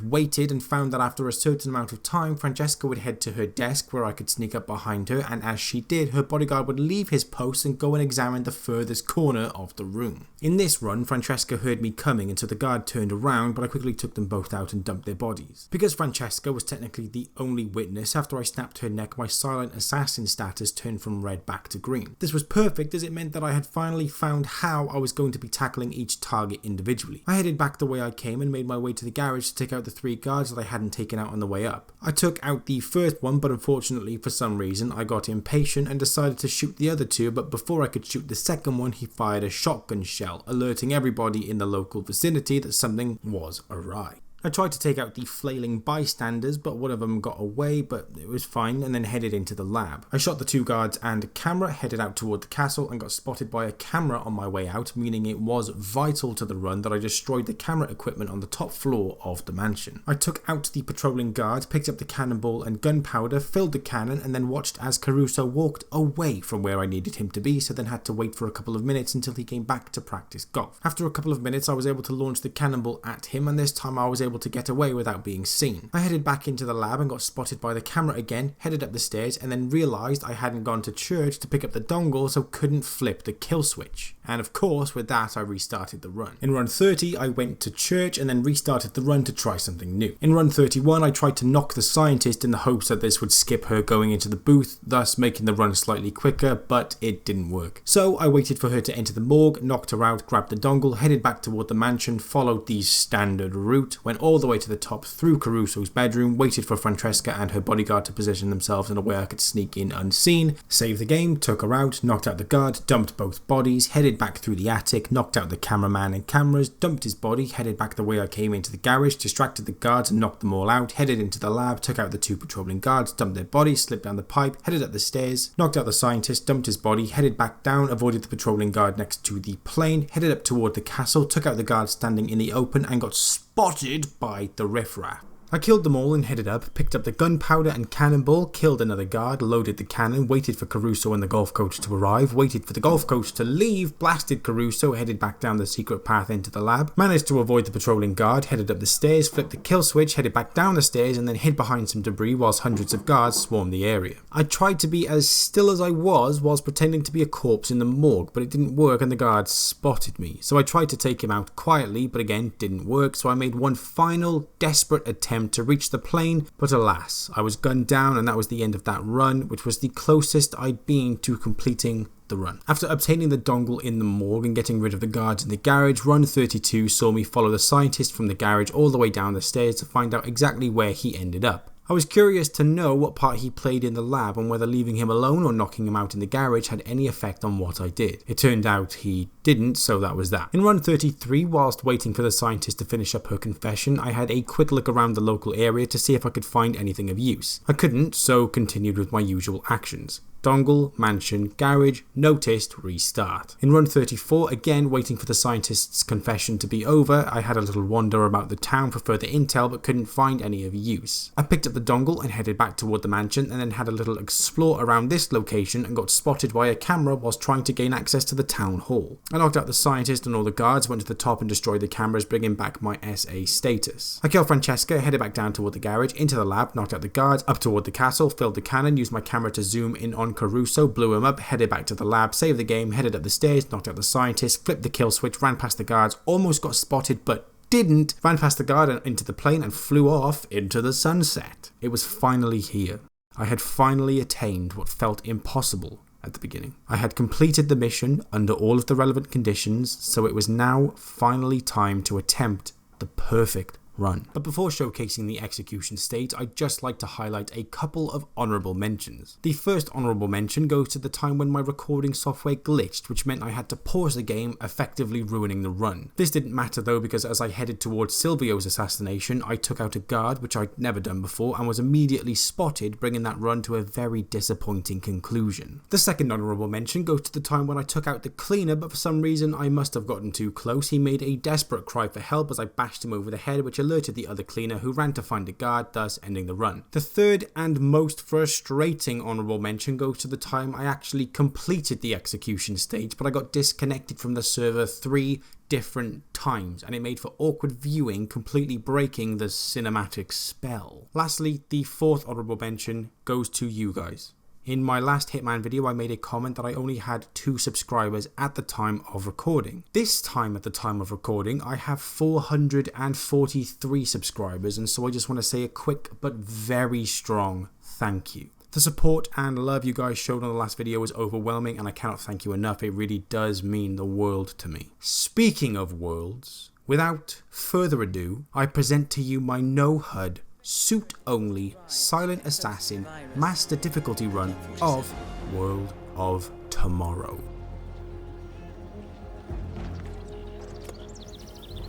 found that after a certain amount of time, Francesca would head to her desk where I could sneak up behind her, and as she did, her bodyguard would leave his post and go and examine the furthest corner of the room. In this run, Francesca heard me coming, and so the guard turned around, but I quickly took them both out and dumped their bodies. Because Francesca was technically the only witness, after I snapped her neck, my silent assassin status turned from red back to green. This was perfect, as it meant that I had finally found how I was going to be tackling each target individually. I headed back the way I came and made my way to the garage to take out the 3 guards that I hadn't taken out on the way up. I took out the first one, but unfortunately for some reason I got impatient and decided to shoot the other 2, but before I could shoot the second one, he fired a shotgun shell, alerting everybody in the local vicinity that something was awry. I tried to take out the flailing bystanders, but one of them got away, but it was fine, and then headed into the lab. I shot the 2 guards and a camera, headed out toward the castle, and got spotted by a camera on my way out, meaning it was vital to the run that I destroyed the camera equipment on the top floor of the mansion. I took out the patrolling guard, picked up the cannonball and gunpowder, filled the cannon, and then watched as Caruso walked away from where I needed him to be, so then had to wait for a couple of minutes until he came back to practice golf. After a couple of minutes, I was able to launch the cannonball at him, and this time I was able able to get away without being seen. I headed back into the lab and got spotted by the camera again, headed up the stairs, and then realised I hadn't gone to church to pick up the dongle, so couldn't flip the kill switch. And of course, with that I restarted the run. In run 30 I went to church and then restarted the run to try something new. In run 31 I tried to knock the scientist in the hopes that this would skip her going into the booth, thus making the run slightly quicker, but it didn't work. So I waited for her to enter the morgue, knocked her out, grabbed the dongle, headed back toward the mansion, followed the standard route, went all the way to the top through Caruso's bedroom, waited for Francesca and her bodyguard to position themselves in a way I could sneak in unseen, saved the game, took her out, knocked out the guard, dumped both bodies, headed back through the attic, knocked out the cameraman and cameras, dumped his body, headed back the way I came into the garage, distracted the guards and knocked them all out, headed into the lab, took out the 2 patrolling guards, dumped their bodies, slipped down the pipe, headed up the stairs, knocked out the scientist, dumped his body, headed back down, avoided the patrolling guard next to the plane, headed up toward the castle, took out the guard standing in the open and got spotted by the riffraff. I killed them all and headed up, picked up the gunpowder and cannonball, killed another guard, loaded the cannon, waited for Caruso and the golf coach to arrive, waited for the golf coach to leave, blasted Caruso, headed back down the secret path into the lab, managed to avoid the patrolling guard, headed up the stairs, flipped the kill switch, headed back down the stairs and then hid behind some debris whilst hundreds of guards swarmed the area. I tried to be as still as I was whilst pretending to be a corpse in the morgue, but it didn't work and the guards spotted me. So I tried to take him out quietly, but again didn't work, so I made one final desperate attempt to reach the plane, but alas, I was gunned down and that was the end of that run, which was the closest I'd been to completing the run. After obtaining the dongle in the morgue and getting rid of the guards in the garage, run 32 saw me follow the scientist from the garage all the way down the stairs to find out exactly where he ended up. I was curious to know what part he played in the lab and whether leaving him alone or knocking him out in the garage had any effect on what I did. It turned out he didn't, so that was that. In run 33, whilst waiting for the scientist to finish up her confession, I had a quick look around the local area to see if I could find anything of use. I couldn't, so continued with my usual actions. Dongle, mansion, garage, noticed, restart. In run 34, again waiting for the scientist's confession to be over, I had a little wander about the town for further intel but couldn't find any of use. I picked up the dongle and headed back toward the mansion and then had a little explore around this location and got spotted by a camera whilst trying to gain access to the town hall. I knocked out the scientist and all the guards, went to the top and destroyed the cameras, bringing back my SA status. I killed Francesca, headed back down toward the garage, into the lab, knocked out the guards, up toward the castle, filled the cannon, used my camera to zoom in on Caruso, blew him up, headed back to the lab, saved the game, headed up the stairs, knocked out the scientist, flipped the kill switch, ran past the guards, almost got spotted but didn't, ran past the guard and into the plane and flew off into the sunset. It was finally here. I had finally attained what felt impossible at the beginning. I had completed the mission under all of the relevant conditions, so it was now finally time to attempt the perfect run. But before showcasing the execution state, I'd just like to highlight a couple of honourable mentions. The first honourable mention goes to the time when my recording software glitched, which meant I had to pause the game, effectively ruining the run. This didn't matter though, because as I headed towards Silvio's assassination, I took out a guard, which I'd never done before, and was immediately spotted, bringing that run to a very disappointing conclusion. The second honourable mention goes to the time when I took out the cleaner, but for some reason I must have gotten too close. He made a desperate cry for help as I bashed him over the head, which alerted the other cleaner, who ran to find a guard, thus ending the run. The third and most frustrating honourable mention goes to the time I actually completed the execution stage, but I got disconnected from the server 3 different times, and it made for awkward viewing, completely breaking the cinematic spell. Lastly, the fourth honourable mention goes to you guys. In my last Hitman video, I made a comment that I only had 2 subscribers at the time of recording. This time at the time of recording, I have 443 subscribers, and so I just want to say a quick but very strong thank you. The support and love you guys showed on the last video was overwhelming, and I cannot thank you enough. It really does mean the world to me. Speaking of worlds, without further ado, I present to you my no HUD, suit only, silent assassin, master difficulty run of World of Tomorrow.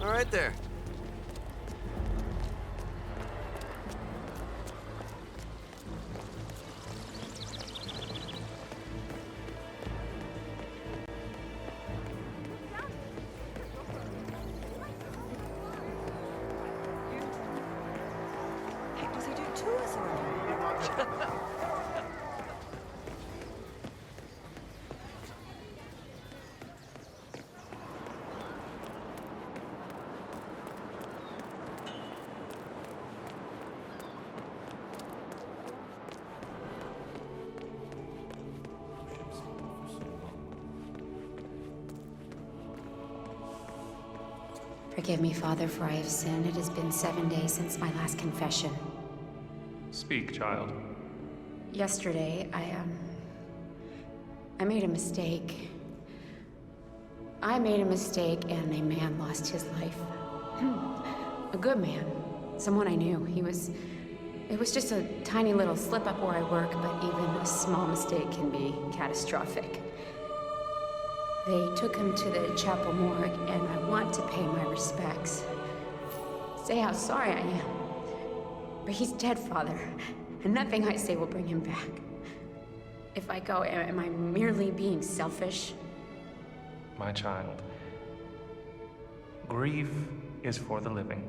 All right there. Does he do tours or anything? Forgive me, Father, for I have sinned. It has been 7 days since my last confession. Speak, child. Yesterday, I made a mistake. I made a mistake and a man lost his life. A good man. Someone I knew. It was just a tiny little slip up where I work, but even a small mistake can be catastrophic. They took him to the chapel morgue, and I want to pay my respects. Say how sorry I am. But he's dead, Father, and nothing I say will bring him back. If I go, am I merely being selfish? My child, grief is for the living,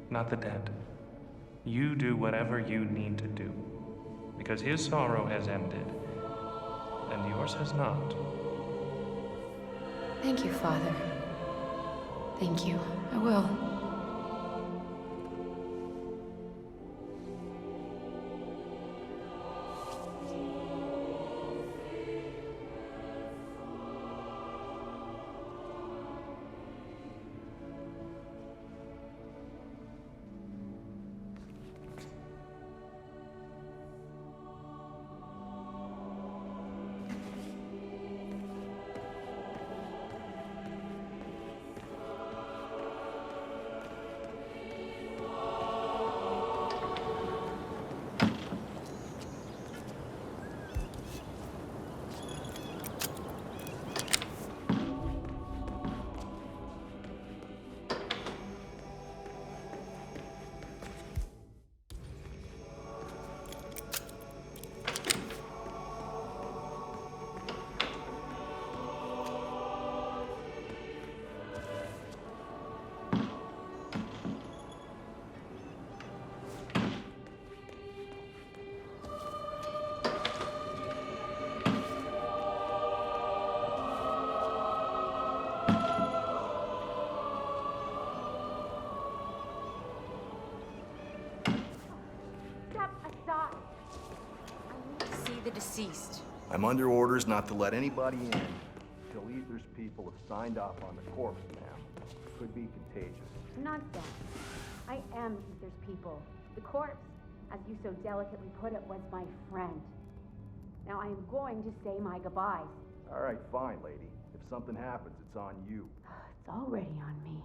not the dead. You do whatever you need to do, because his sorrow has ended, and yours has not. Thank you, Father. Thank you. I will. The deceased. I'm under orders not to let anybody in until Ether's people have signed off on the corpse, ma'am. Could be contagious. Nonsense. I am Ether's people. The corpse, as you so delicately put it, was my friend. Now I am going to say my goodbyes. All right, fine, lady. If something happens, it's on you. It's already on me.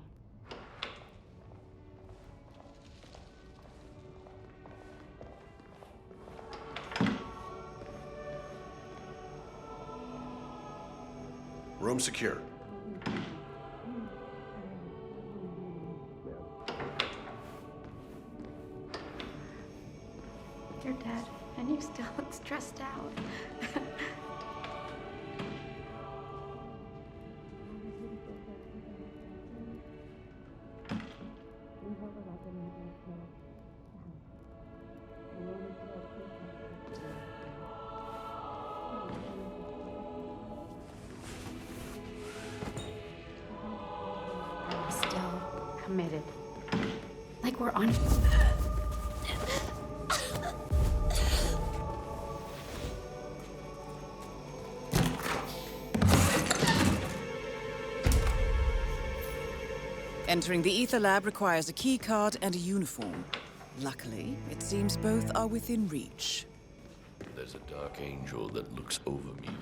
Room secure. You're dead, and you still look stressed out. Committed. Like we're on. Entering the Ether Lab requires a key card and a uniform. Luckily, it seems both are within reach. There's a dark angel that looks over me today.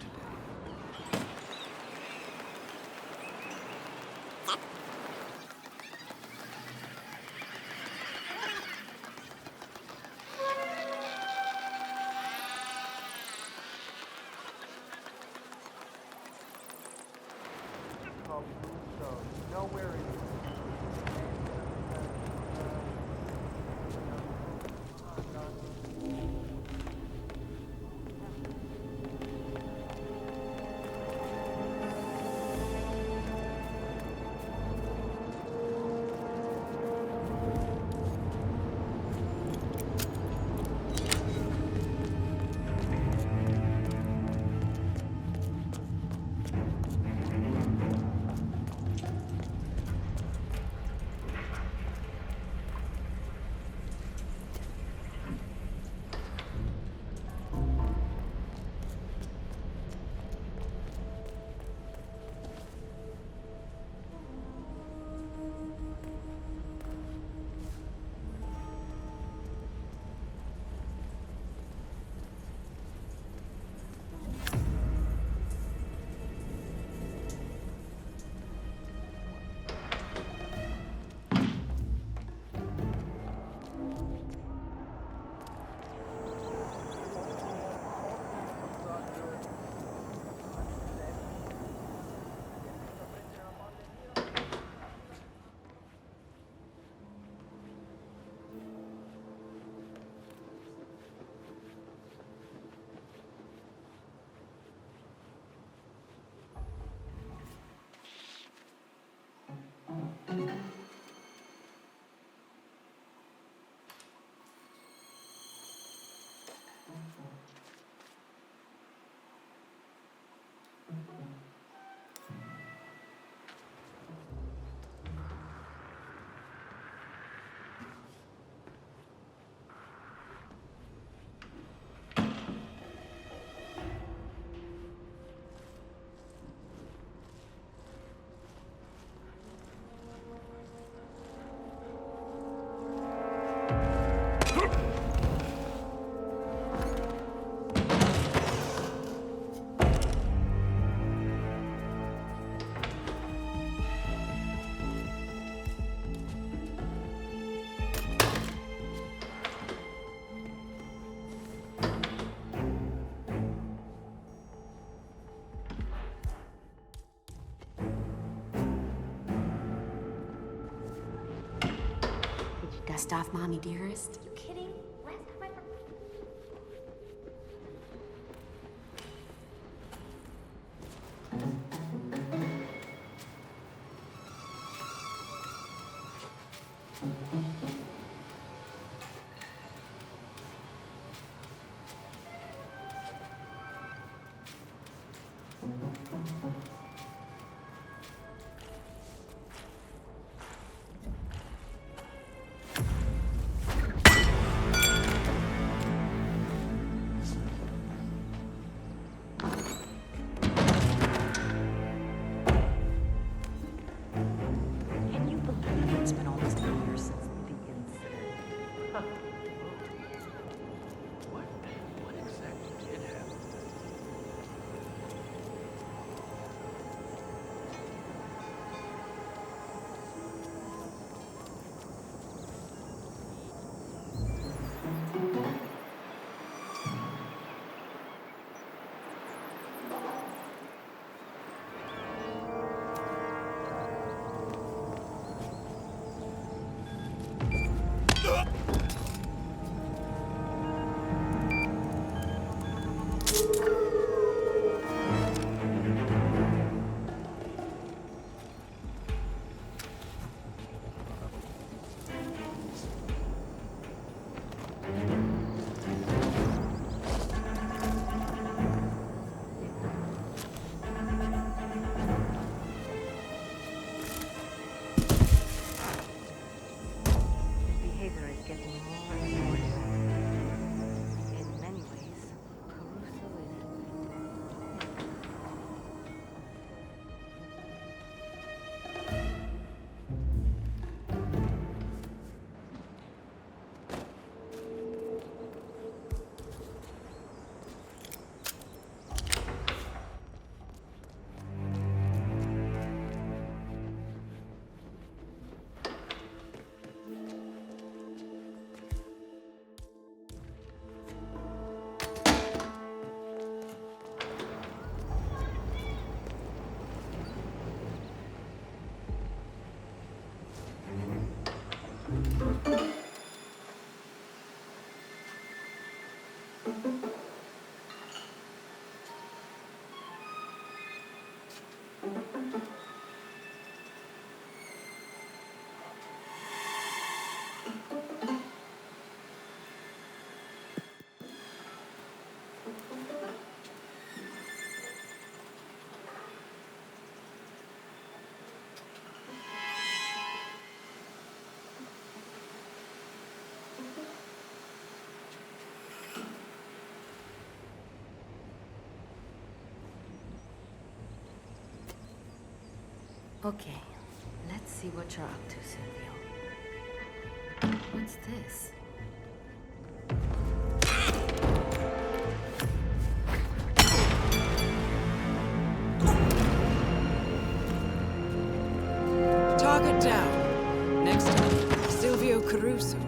Dust off, Mommy dearest. You kidding? Last time I... Can you believe it's been almost a year since the incident? What exactly did happen? His behavior is getting more and more erratic. In many ways, Caruso is... Okay, let's see what you're up to, Silvio. What's this? Target down. Next up, Silvio Caruso.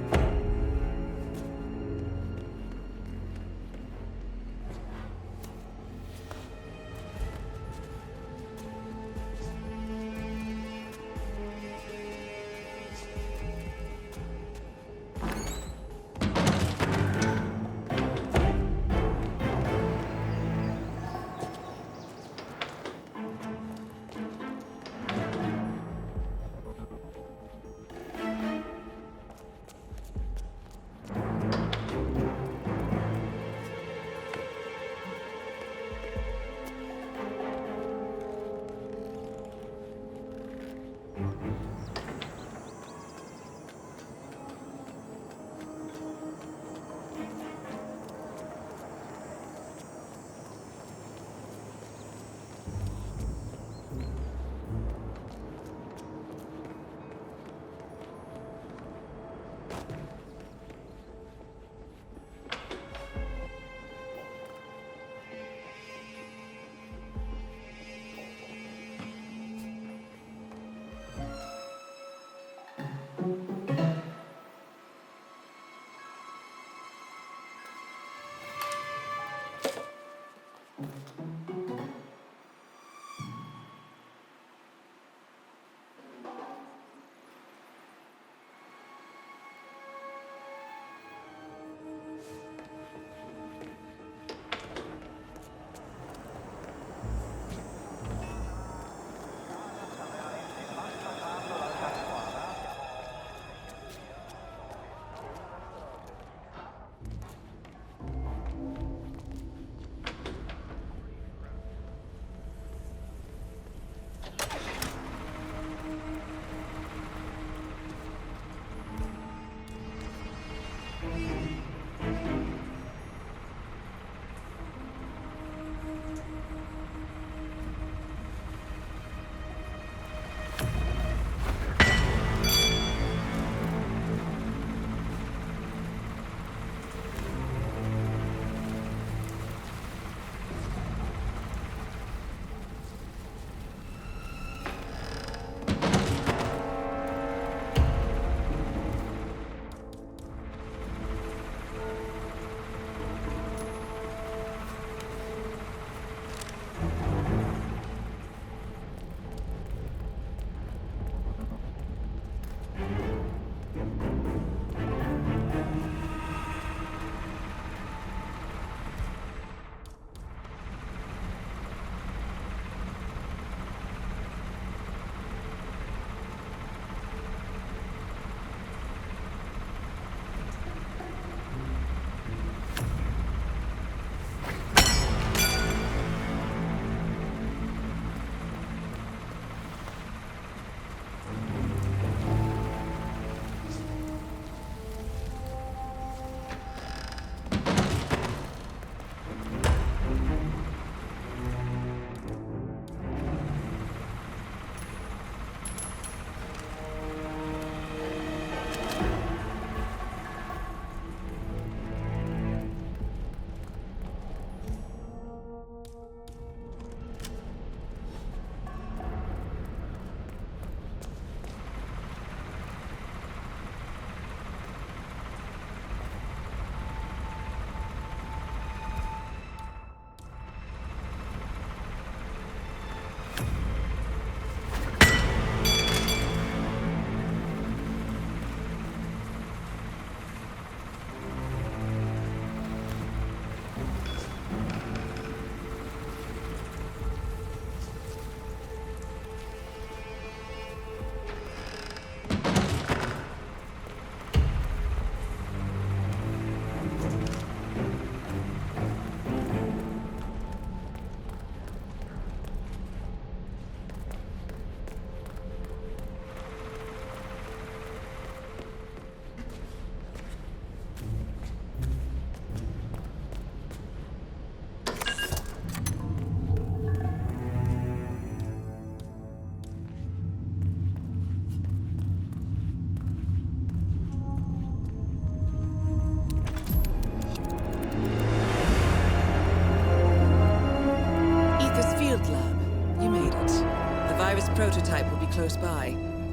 virus prototype will be close by.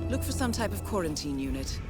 Look for some type of quarantine unit.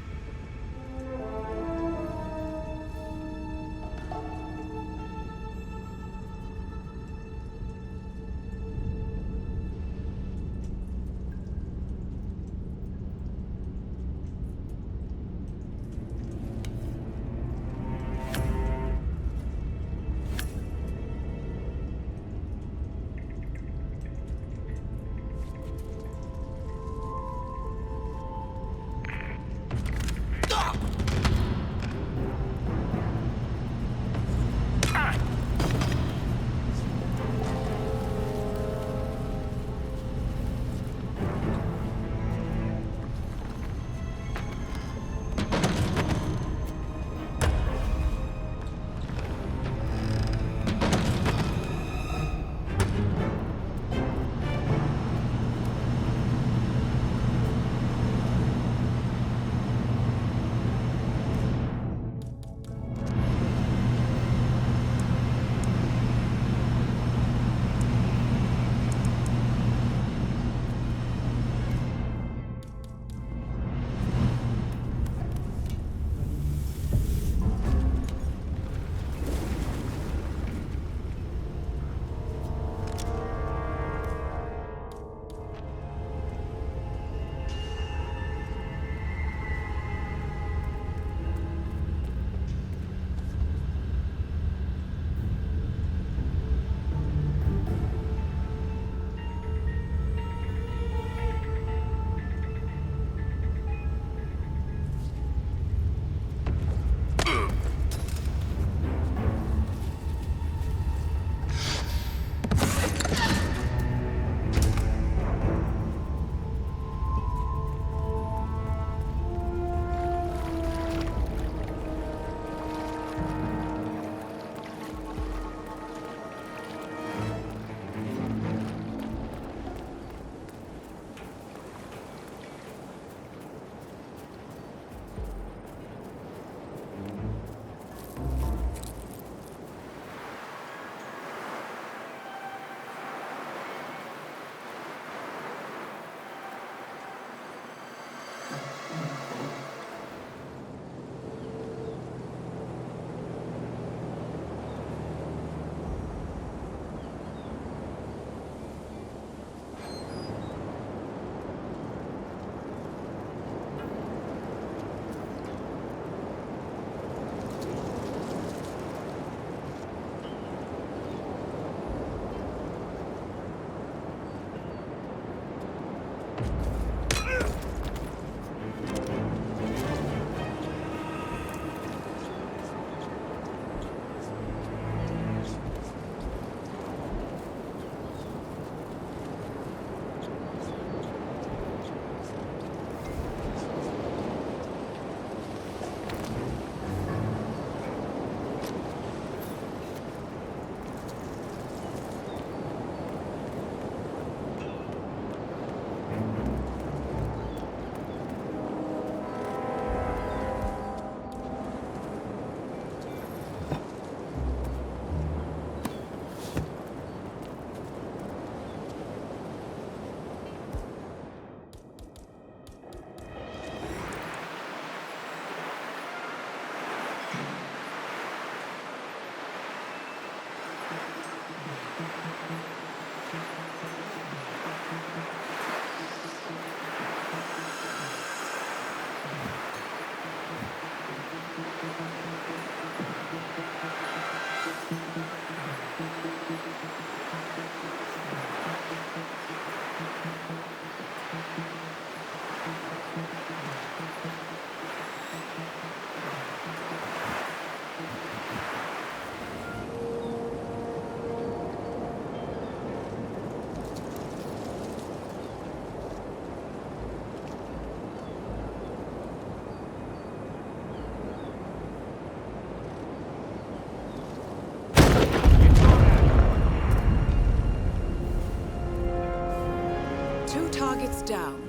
Targets down.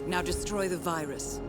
Now destroy the virus.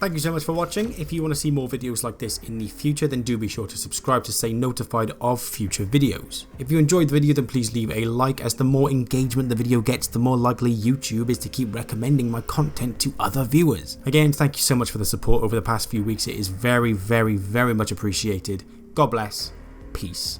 Thank you so much for watching. If you want to see more videos like this in the future, then do be sure to subscribe to stay notified of future videos. If you enjoyed the video, then please leave a like, as the more engagement the video gets, the more likely YouTube is to keep recommending my content to other viewers. Again, thank you so much for the support over the past few weeks. It is very, very, very much appreciated. God bless. Peace.